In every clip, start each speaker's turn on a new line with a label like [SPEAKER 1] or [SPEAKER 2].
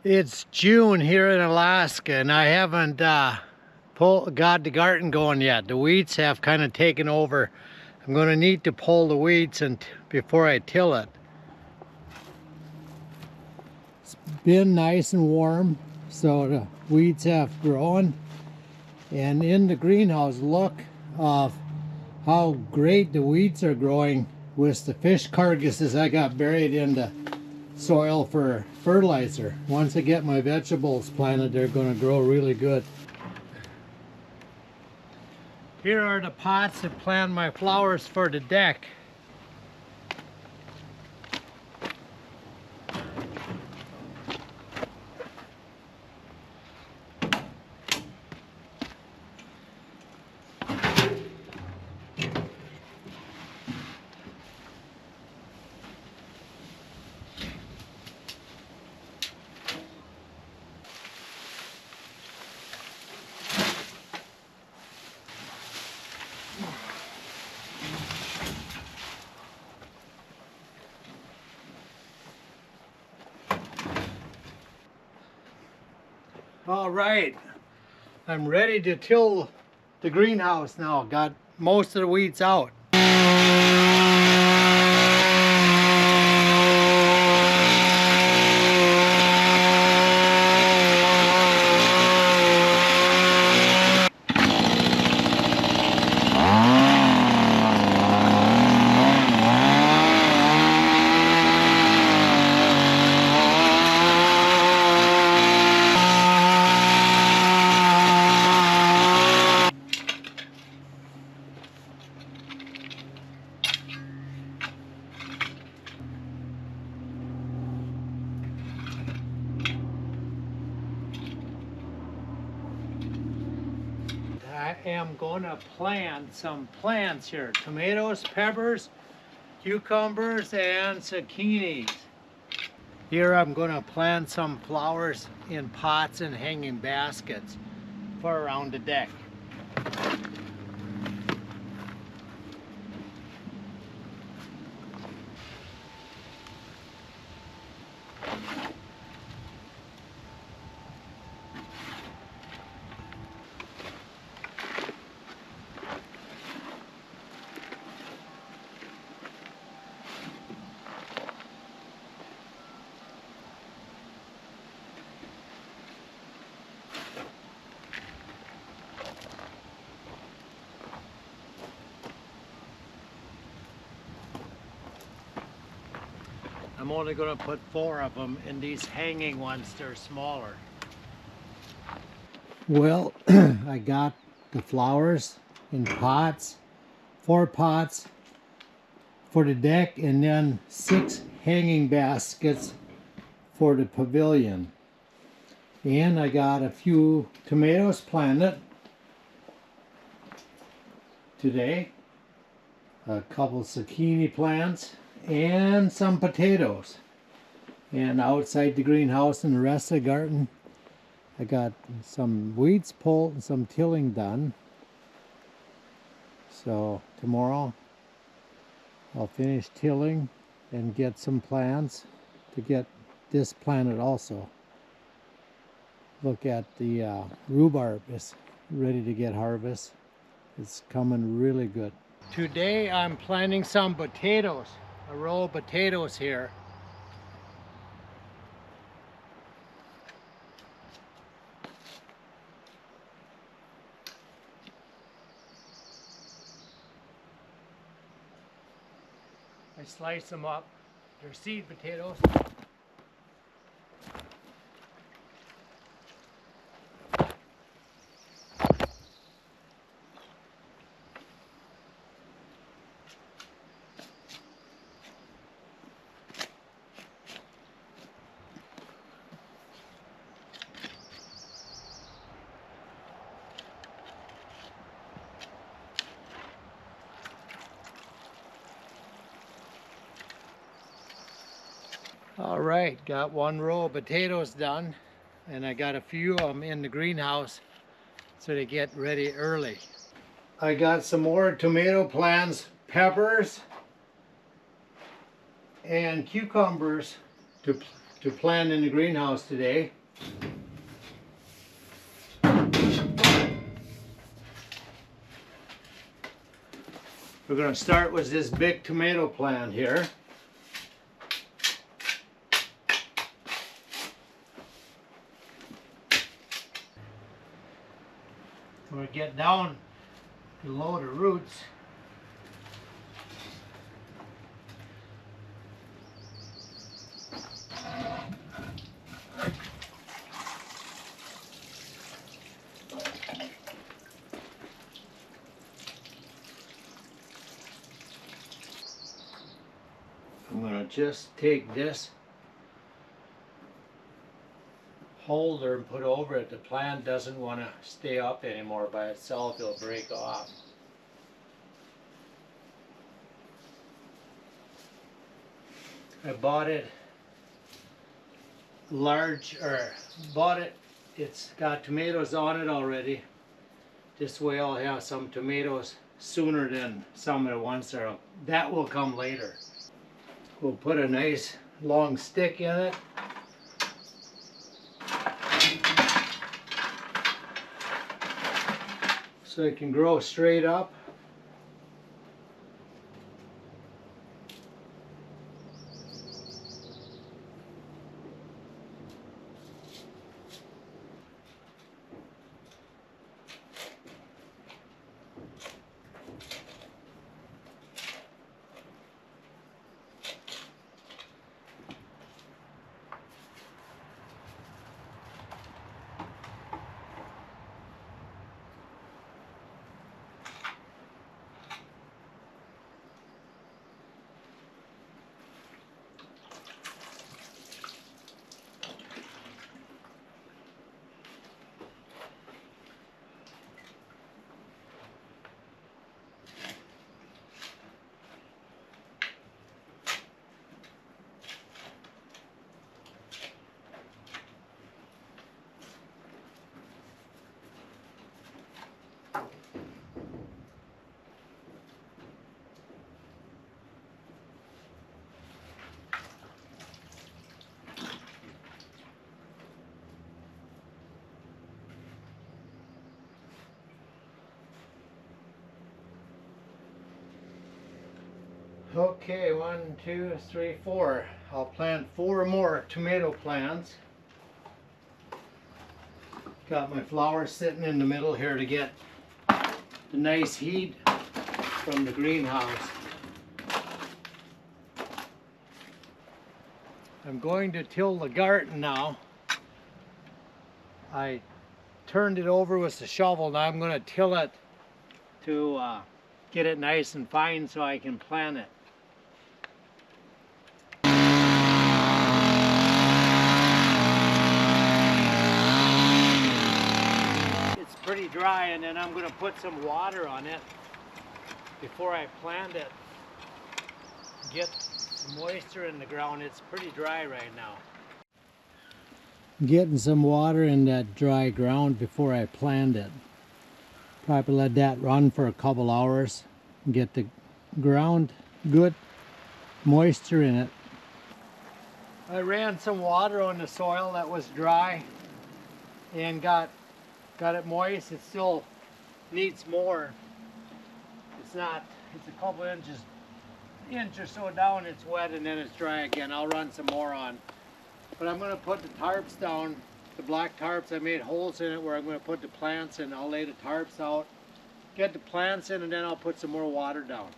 [SPEAKER 1] It's June here in Alaska, and I haven't got the garden going yet. The weeds have kind of taken over. I'm going to need to pull the weeds before I till it. It's been nice and warm, so the weeds have grown. And in the greenhouse, look how great the weeds are growing with the fish carcasses I got buried in the soil for fertilizer. Once I get my vegetables planted, they're going to grow really good. Here are the pots to plant my flowers for the deck. All right, I'm ready to till the greenhouse now. Got most of the weeds out. I am going to plant some plants here. Tomatoes, peppers, cucumbers, and zucchinis. Here I'm going to plant some flowers in pots and hanging baskets for around the deck. I'm only going to put 4 of them in these hanging ones. They're smaller. Well, I got the flowers in pots, 4 pots for the deck, and then 6 hanging baskets for the pavilion. And I got a few tomatoes planted today, a couple zucchini plants, and some potatoes. And outside the greenhouse and the rest of the garden, I got some weeds pulled and some tilling done. So tomorrow I'll finish tilling and get some plants to get this planted also. Look at the rhubarb is ready to get harvest. It's coming really good. Today I'm planting some potatoes. A row of potatoes here. I slice them up. They're seed potatoes. All right, got 1 row of potatoes done, and I got a few of them in the greenhouse so they get ready early. I got some more tomato plants, peppers, and cucumbers to to plant in the greenhouse today. We're going to start with this big tomato plant here. When we get down below the roots, I'm going to just take this holder and put over it. The plant doesn't want to stay up anymore by itself, it'll break off. I bought it large, or bought it, it's got tomatoes on it already. This way I'll have some tomatoes sooner than some at once. That will come later. We'll put a nice long stick in it. So it can grow straight up. Okay, 1, 2, 3, 4. I'll plant 4 more tomato plants. Got my flowers sitting in the middle here to get the nice heat from the greenhouse. I'm going to till the garden now. I turned it over with the shovel. Now I'm going to till it to get it nice and fine so I can plant it. Pretty dry, and then I'm going to put some water on it before I plant it. Get some moisture in the ground. It's pretty dry right now. Getting some water in that dry ground before I plant it. Probably let that run for a couple hours and get the ground good moisture in it. I ran some water on the soil that was dry and got it moist. It still needs more. It's a couple inch or so down, it's wet, and then it's dry again. I'll run some more on. But I'm going to put the tarps down, the black tarps. I made holes in it where I'm going to put the plants in. I'll lay the tarps out, get the plants in, and then I'll put some more water down.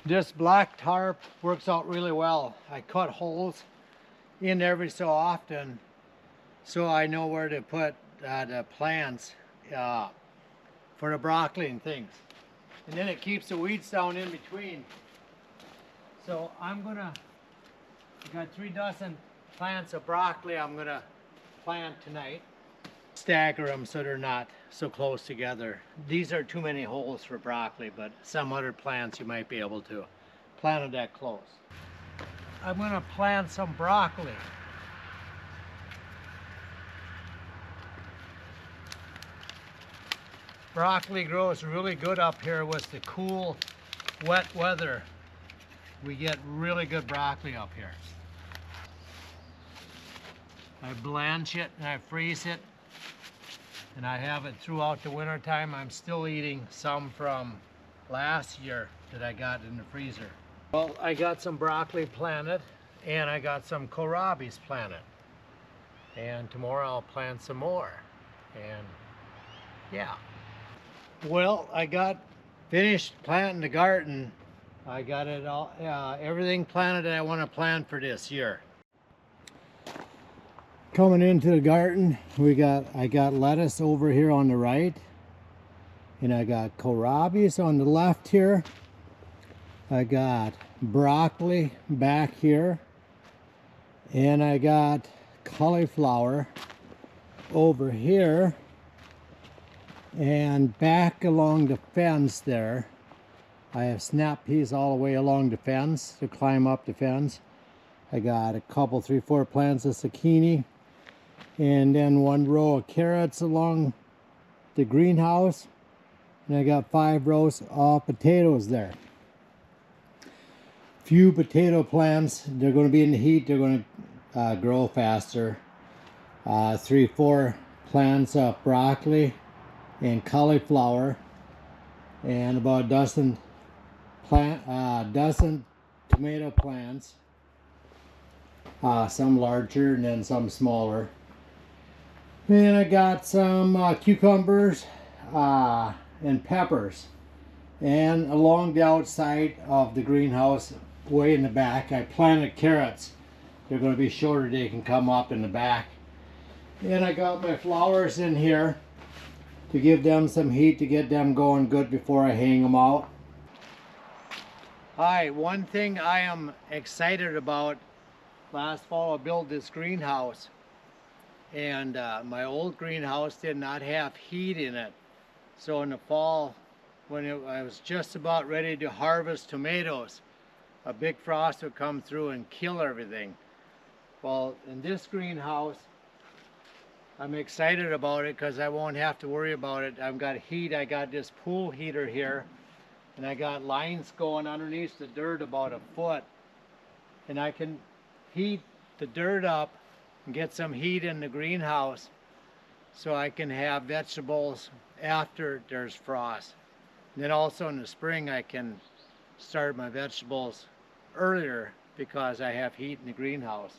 [SPEAKER 1] This black tarp works out really well. I cut holes in every so often so I know where to put the plants for the broccoli and things. And then it keeps the weeds down in between. So I got 3 dozen plants of broccoli I'm gonna plant tonight. Stagger them so they're not so close together. These are too many holes for broccoli, but some other plants you might be able to plant it that close. I'm going to plant some broccoli. Broccoli grows really good up here with the cool, wet weather. We get really good broccoli up here. I blanch it and I freeze it, and I have it throughout the winter time. I'm still eating some from last year that I got in the freezer. Well, I got some broccoli planted and I got some kohlrabies planted. And tomorrow I'll plant some more. And yeah. Well, I got finished planting the garden. I got it all, everything planted that I want to plant for this year. Coming into the garden, I got lettuce over here on the right, and I got kohlrabies on the left here. I got broccoli back here, and I got cauliflower over here. And back along the fence there, I have snap peas all the way along the fence to climb up the fence. I got a couple, 3-4 plants of zucchini, and then 1 row of carrots along the greenhouse, and I got 5 rows of potatoes there. Few potato plants, they're going to be in the heat, they're going to grow faster. 3-4 plants of broccoli and cauliflower, and about a dozen tomato plants, some larger and then some smaller. And I got some cucumbers and peppers. And along the outside of the greenhouse, way in the back, I planted carrots. They're going to be shorter, they can come up in the back. And I got my flowers in here to give them some heat, to get them going good before I hang them out. Hi, one thing I am excited about, last fall I built this greenhouse, and my old greenhouse did not have heat in it. So in the fall, when I was just about ready to harvest tomatoes, a big frost would come through and kill everything. Well, in this greenhouse, I'm excited about it because I won't have to worry about it. I've got heat. I got this pool heater here, and I got lines going underneath the dirt about 1 foot, and I can heat the dirt up and get some heat in the greenhouse so I can have vegetables after there's frost. And then also in the spring I can start my vegetables earlier because I have heat in the greenhouse.